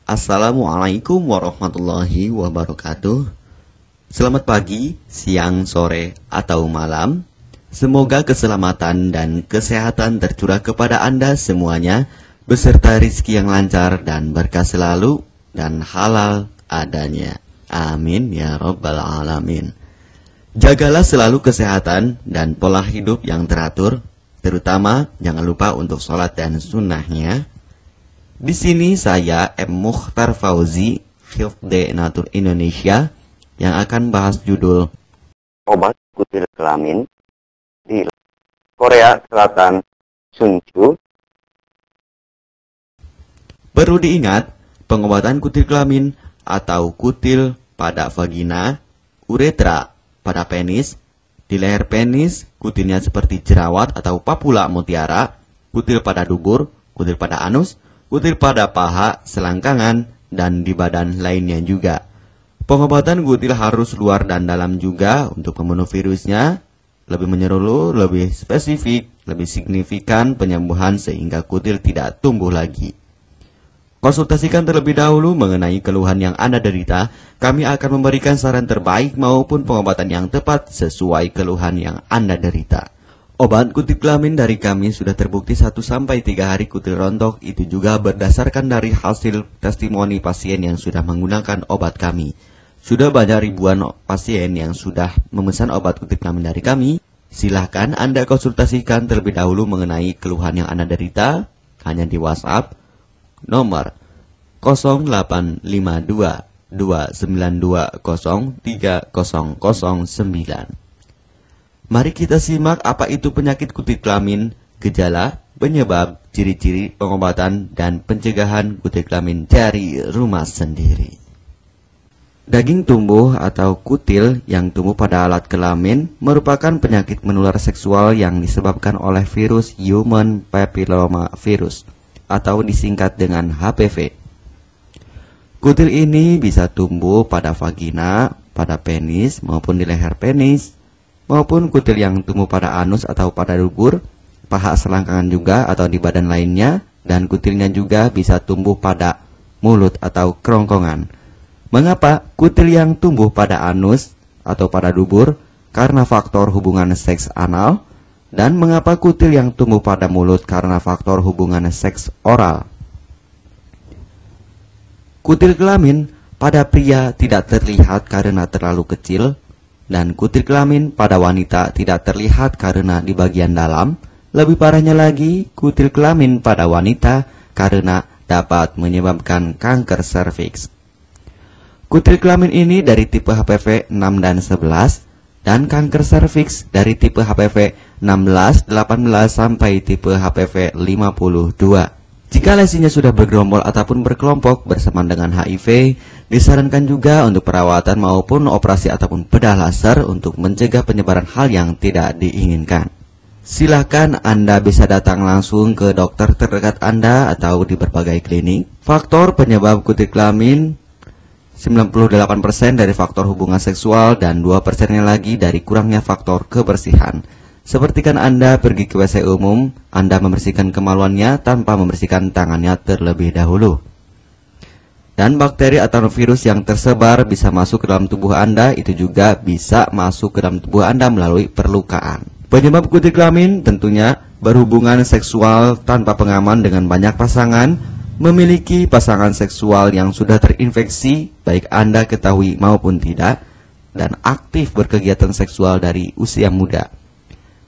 Assalamualaikum warahmatullahi wabarakatuh. Selamat pagi, siang, sore, atau malam. Semoga keselamatan dan kesehatan tercurah kepada Anda semuanya, beserta rizki yang lancar dan berkah selalu, dan halal adanya. Amin ya rabbal alamin. Jagalah selalu kesehatan dan pola hidup yang teratur, terutama jangan lupa untuk sholat dan sunnahnya. Di sini saya M. Mukhtar Fauzi, Hifdz Natur Indonesia, yang akan bahas judul Obat Kutil Kelamin di Korea Selatan, Sunju. Perlu diingat, pengobatan kutil kelamin atau kutil pada vagina, uretra pada penis, di leher penis, kutilnya seperti jerawat atau papula mutiara, kutil pada dubur, kutil pada anus, kutil pada paha, selangkangan, dan di badan lainnya juga. Pengobatan kutil harus luar dan dalam juga untuk membunuh virusnya, lebih menyeluruh, lebih spesifik, lebih signifikan penyembuhan sehingga kutil tidak tumbuh lagi. Konsultasikan terlebih dahulu mengenai keluhan yang Anda derita, kami akan memberikan saran terbaik maupun pengobatan yang tepat sesuai keluhan yang Anda derita. Obat kutil kelamin dari kami sudah terbukti 1-3 hari kutil rontok, itu juga berdasarkan dari hasil testimoni pasien yang sudah menggunakan obat kami. Sudah banyak ribuan pasien yang sudah memesan obat kutil kelamin dari kami. Silahkan Anda konsultasikan terlebih dahulu mengenai keluhan yang Anda derita, hanya di WhatsApp nomor 0852 292 0309. Mari kita simak apa itu penyakit kutil kelamin, gejala, penyebab, ciri-ciri, pengobatan, dan pencegahan kutil kelamin dari rumah sendiri. Daging tumbuh atau kutil yang tumbuh pada alat kelamin merupakan penyakit menular seksual yang disebabkan oleh virus Human Papilloma Virus atau disingkat dengan HPV. Kutil ini bisa tumbuh pada vagina, pada penis, maupun di leher penis, maupun kutil yang tumbuh pada anus atau pada dubur, paha selangkangan juga atau di badan lainnya, dan kutilnya juga bisa tumbuh pada mulut atau kerongkongan. Mengapa kutil yang tumbuh pada anus atau pada dubur? Karena faktor hubungan seks anal. Dan mengapa kutil yang tumbuh pada mulut? Karena faktor hubungan seks oral. Kutil kelamin pada pria tidak terlihat karena terlalu kecil, dan kutil kelamin pada wanita tidak terlihat karena di bagian dalam. Lebih parahnya lagi, kutil kelamin pada wanita karena dapat menyebabkan kanker serviks. Kutil kelamin ini dari tipe HPV 6 dan 11, dan kanker serviks dari tipe HPV 16, 18 sampai tipe HPV 52. Jika lesinya sudah bergerombol ataupun berkelompok bersamaan dengan HIV, disarankan juga untuk perawatan maupun operasi ataupun bedah laser untuk mencegah penyebaran hal yang tidak diinginkan. Silakan Anda bisa datang langsung ke dokter terdekat Anda atau di berbagai klinik. Faktor penyebab kutil kelamin 98% dari faktor hubungan seksual dan 2%-nya lagi dari kurangnya faktor kebersihan. Sepertikan Anda pergi ke WC umum, Anda membersihkan kemaluannya tanpa membersihkan tangannya terlebih dahulu. Dan bakteri atau virus yang tersebar bisa masuk ke dalam tubuh Anda, itu juga bisa masuk ke dalam tubuh Anda melalui perlukaan. Penyebab kutil kelamin tentunya berhubungan seksual tanpa pengaman dengan banyak pasangan, memiliki pasangan seksual yang sudah terinfeksi, baik Anda ketahui maupun tidak, dan aktif berkegiatan seksual dari usia muda.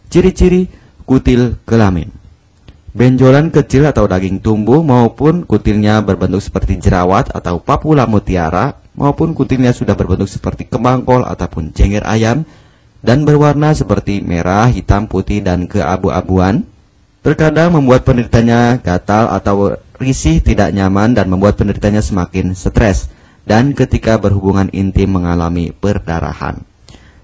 Ciri-ciri kutil kelamin: benjolan kecil atau daging tumbuh, maupun kutilnya berbentuk seperti jerawat atau papula mutiara, maupun kutilnya sudah berbentuk seperti kembang kol ataupun cengir ayam, dan berwarna seperti merah, hitam, putih, dan keabu-abuan. Terkadang membuat penderitanya gatal atau risih, tidak nyaman, dan membuat penderitanya semakin stres, dan ketika berhubungan intim mengalami perdarahan.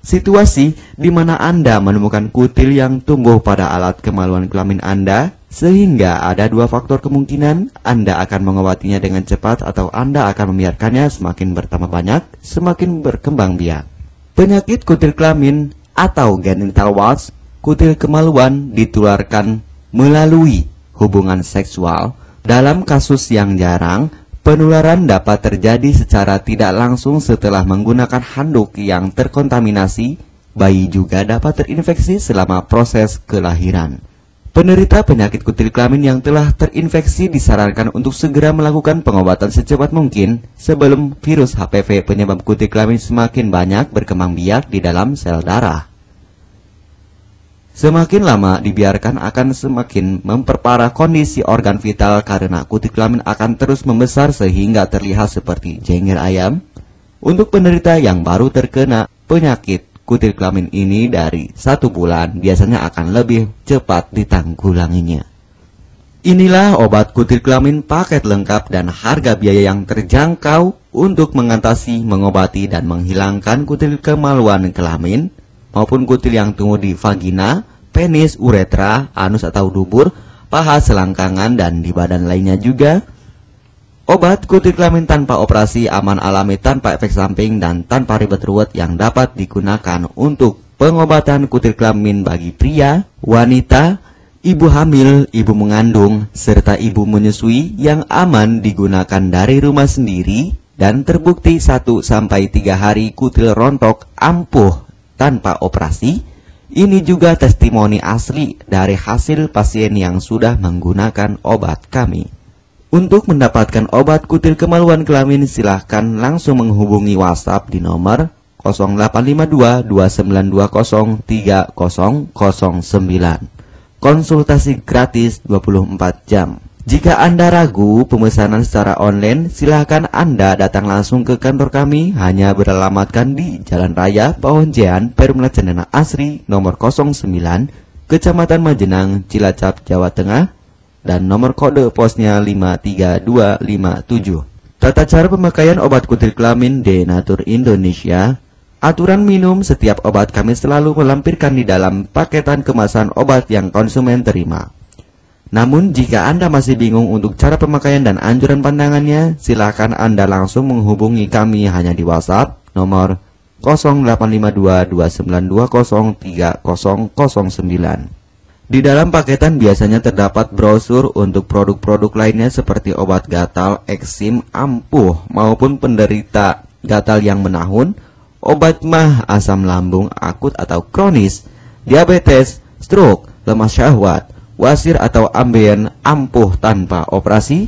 Situasi di mana Anda menemukan kutil yang tumbuh pada alat kemaluan kelamin Anda, sehingga ada 2 faktor kemungkinan: Anda akan mengobatinya dengan cepat atau Anda akan membiarkannya semakin bertambah banyak, semakin berkembang biak. Penyakit kutil kelamin atau genital warts, kutil kemaluan, ditularkan melalui hubungan seksual. Dalam kasus yang jarang, Penularan dapat terjadi secara tidak langsung setelah menggunakan handuk yang terkontaminasi. Bayi juga dapat terinfeksi selama proses kelahiran. Penderita penyakit kutil kelamin yang telah terinfeksi disarankan untuk segera melakukan pengobatan secepat mungkin sebelum virus HPV penyebab kutil kelamin semakin banyak berkembang biak di dalam sel darah. Semakin lama dibiarkan akan semakin memperparah kondisi organ vital karena kutil kelamin akan terus membesar sehingga terlihat seperti jengger ayam. Untuk penderita yang baru terkena penyakit kutil kelamin ini dari 1 bulan biasanya akan lebih cepat ditanggulanginya. Inilah obat kutil kelamin paket lengkap dan harga biaya yang terjangkau untuk mengatasi, mengobati, dan menghilangkan kutil kemaluan kelamin maupun kutil yang tumbuh di vagina, penis, uretra, anus atau dubur, paha, selangkangan, dan di badan lainnya juga. Obat kutil kelamin tanpa operasi, aman alami, tanpa efek samping, dan tanpa ribet ruwet yang dapat digunakan untuk pengobatan kutil kelamin bagi pria, wanita, ibu hamil, ibu mengandung, serta ibu menyusui yang aman digunakan dari rumah sendiri dan terbukti 1-3 hari kutil rontok ampuh tanpa operasi. Ini juga testimoni asli dari hasil pasien yang sudah menggunakan obat kami. Untuk mendapatkan obat kutil kemaluan kelamin silahkan langsung menghubungi WhatsApp di nomor 0852 2920 3009. Konsultasi gratis 24 jam. Jika Anda ragu pemesanan secara online, silakan Anda datang langsung ke kantor kami, hanya beralamatkan di Jalan Raya Pahonjean, Perumna Cendana Asri, nomor 09, Kecamatan Majenang, Cilacap, Jawa Tengah, dan nomor kode posnya 53257. Tata cara pemakaian obat kutil kelamin Denatur Indonesia. Aturan minum setiap obat kami selalu melampirkan di dalam paketan kemasan obat yang konsumen terima. Namun jika Anda masih bingung untuk cara pemakaian dan anjuran pandangannya, silakan Anda langsung menghubungi kami hanya di WhatsApp nomor 0852 2920 3009. Di dalam paketan biasanya terdapat brosur untuk produk-produk lainnya seperti obat gatal, eksim, ampuh maupun penderita gatal yang menahun, obat mah, asam lambung akut atau kronis, diabetes, stroke, lemah syahwat, wasir atau ambien ampuh tanpa operasi,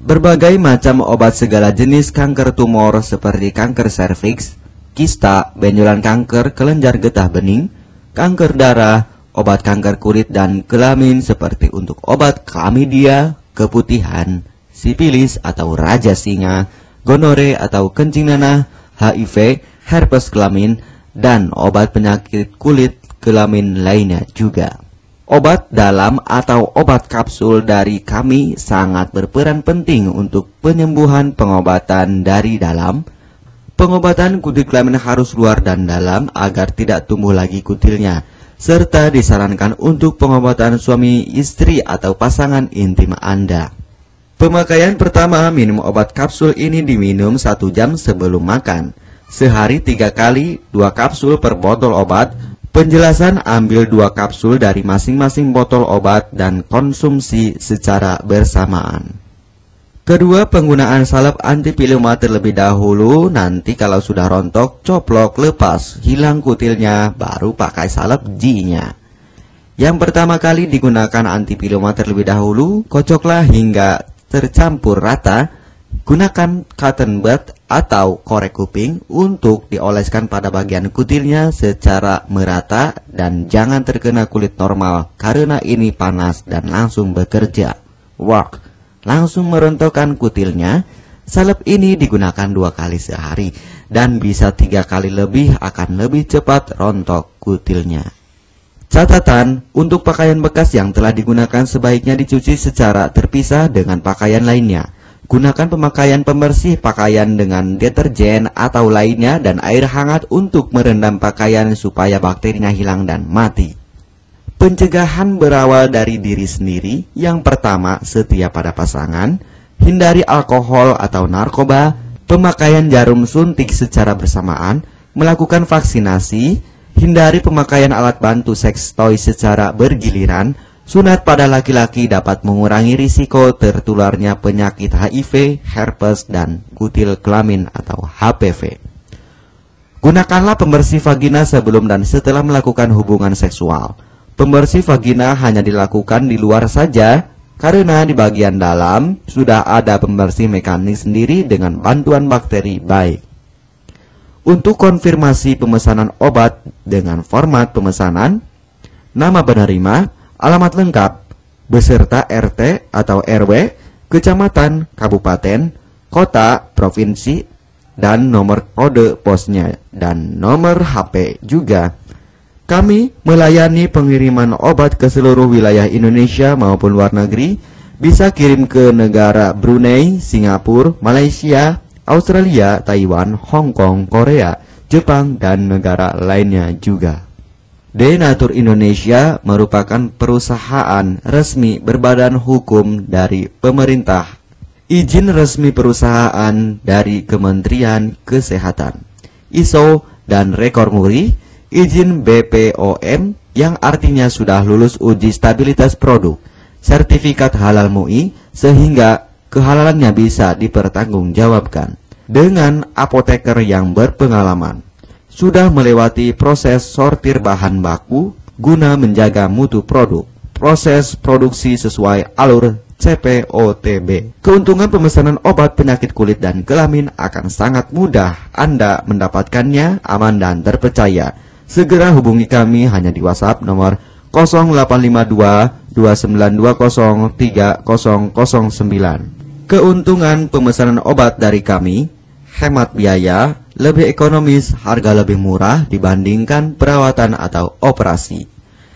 berbagai macam obat segala jenis kanker tumor seperti kanker serviks, kista, benjolan kanker, kelenjar getah bening, kanker darah, obat kanker kulit dan kelamin seperti untuk obat klamidia, keputihan, sipilis atau raja singa, gonore atau kencing nanah, HIV, herpes kelamin, dan obat penyakit kulit kelamin lainnya juga. Obat dalam atau obat kapsul dari kami sangat berperan penting untuk penyembuhan pengobatan dari dalam. Pengobatan kutil kelamin harus luar dan dalam agar tidak tumbuh lagi kutilnya, serta disarankan untuk pengobatan suami istri atau pasangan intim Anda. Pemakaian pertama, minum obat kapsul ini diminum 1 jam sebelum makan. Sehari 3 kali, 2 kapsul per botol obat. Penjelasan, ambil 2 kapsul dari masing-masing botol obat dan konsumsi secara bersamaan. Kedua, penggunaan salep antipiluma terlebih dahulu. Nanti kalau sudah rontok, coplok, lepas, hilang kutilnya, baru pakai salep G-nya. Yang pertama kali digunakan antipiluma terlebih dahulu, kocoklah hingga tercampur rata. Gunakan cotton bud atau korek kuping untuk dioleskan pada bagian kutilnya secara merata dan jangan terkena kulit normal karena ini panas dan langsung bekerja. Work, langsung merontokkan kutilnya. Salep ini digunakan 2 kali sehari dan bisa 3 kali lebih akan lebih cepat rontok kutilnya. Catatan, untuk pakaian bekas yang telah digunakan sebaiknya dicuci secara terpisah dengan pakaian lainnya. Gunakan pemakaian pembersih pakaian dengan deterjen atau lainnya dan air hangat untuk merendam pakaian supaya bakterinya hilang dan mati. Pencegahan berawal dari diri sendiri. Yang pertama, setia pada pasangan, hindari alkohol atau narkoba, pemakaian jarum suntik secara bersamaan, melakukan vaksinasi, hindari pemakaian alat bantu seks toy secara bergiliran, Sunat pada laki-laki dapat mengurangi risiko tertularnya penyakit HIV, herpes, dan kutil kelamin atau HPV. Gunakanlah pembersih vagina sebelum dan setelah melakukan hubungan seksual. Pembersih vagina hanya dilakukan di luar saja, karena di bagian dalam sudah ada pembersih mekanik sendiri dengan bantuan bakteri baik. Untuk konfirmasi pemesanan obat dengan format pemesanan, nama penerima, alamat lengkap, beserta RT atau RW, kecamatan, kabupaten, kota, provinsi, dan nomor kode posnya, dan nomor HP juga. Kami melayani pengiriman obat ke seluruh wilayah Indonesia maupun luar negeri. Bisa kirim ke negara Brunei, Singapura, Malaysia, Australia, Taiwan, Hong Kong, Korea, Jepang, dan negara lainnya juga. Denatur Indonesia merupakan perusahaan resmi berbadan hukum dari pemerintah. Izin resmi perusahaan dari Kementerian Kesehatan, ISO dan rekor muri, izin BPOM yang artinya sudah lulus uji stabilitas produk, sertifikat halal MUI sehingga kehalalannya bisa dipertanggungjawabkan, dengan apoteker yang berpengalaman. Sudah melewati proses sortir bahan baku guna menjaga mutu produk, proses produksi sesuai alur CPOTB. Keuntungan pemesanan obat penyakit kulit dan kelamin akan sangat mudah. Anda mendapatkannya aman dan terpercaya. Segera hubungi kami hanya di WhatsApp nomor 0852 2920 3009. Keuntungan pemesanan obat dari kami: hemat biaya, lebih ekonomis, harga lebih murah dibandingkan perawatan atau operasi.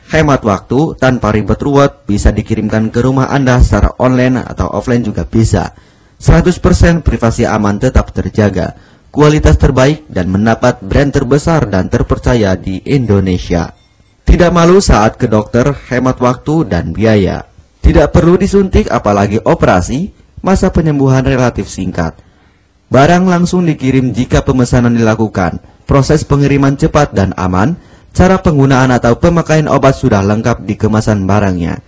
Hemat waktu, tanpa ribet ruwet, bisa dikirimkan ke rumah Anda secara online atau offline juga bisa. 100% privasi aman tetap terjaga, kualitas terbaik, dan mendapat brand terbesar dan terpercaya di Indonesia. Tidak malu saat ke dokter, hemat waktu dan biaya. Tidak perlu disuntik apalagi operasi, masa penyembuhan relatif singkat. Barang langsung dikirim jika pemesanan dilakukan. Proses pengiriman cepat dan aman. Cara penggunaan atau pemakaian obat sudah lengkap di kemasan barangnya.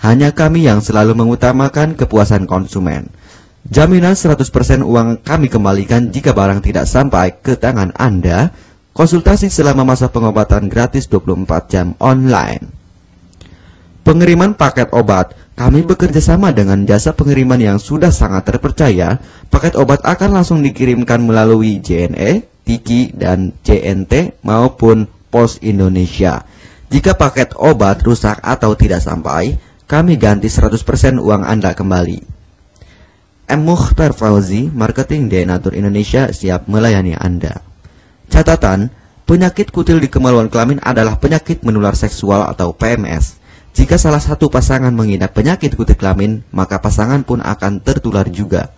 Hanya kami yang selalu mengutamakan kepuasan konsumen. Jaminan 100% uang kami kembalikan jika barang tidak sampai ke tangan Anda. Konsultasi selama masa pengobatan gratis 24 jam online. Pengiriman paket obat. Kami bekerja sama dengan jasa pengiriman yang sudah sangat terpercaya. Paket obat akan langsung dikirimkan melalui JNE, Tiki, dan JNT maupun Pos Indonesia. Jika paket obat rusak atau tidak sampai, kami ganti 100% uang Anda kembali. M. Mukhtar Fauzi, Marketing Denatur Indonesia, siap melayani Anda. Catatan, penyakit kutil di kemaluan kelamin adalah penyakit menular seksual atau PMS. Jika salah satu pasangan mengidap penyakit kutil kelamin, maka pasangan pun akan tertular juga.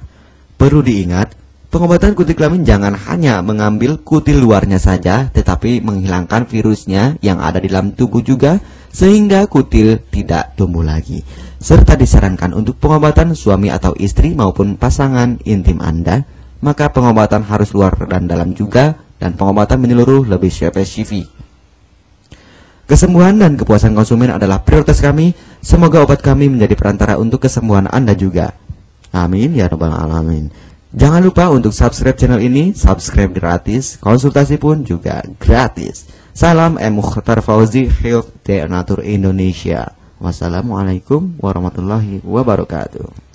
Perlu diingat, pengobatan kutil kelamin jangan hanya mengambil kutil luarnya saja, tetapi menghilangkan virusnya yang ada di dalam tubuh juga, sehingga kutil tidak tumbuh lagi. Serta disarankan untuk pengobatan suami atau istri maupun pasangan intim Anda, maka pengobatan harus luar dan dalam juga, dan pengobatan menyeluruh lebih spesifik. Kesembuhan dan kepuasan konsumen adalah prioritas kami. Semoga obat kami menjadi perantara untuk kesembuhan Anda juga. Amin ya rabbal alamin. Jangan lupa untuk subscribe channel ini. Subscribe gratis, konsultasi pun juga gratis. Salam M. Mukhtar Fauzi, Health Denatur Indonesia. Wassalamualaikum warahmatullahi wabarakatuh.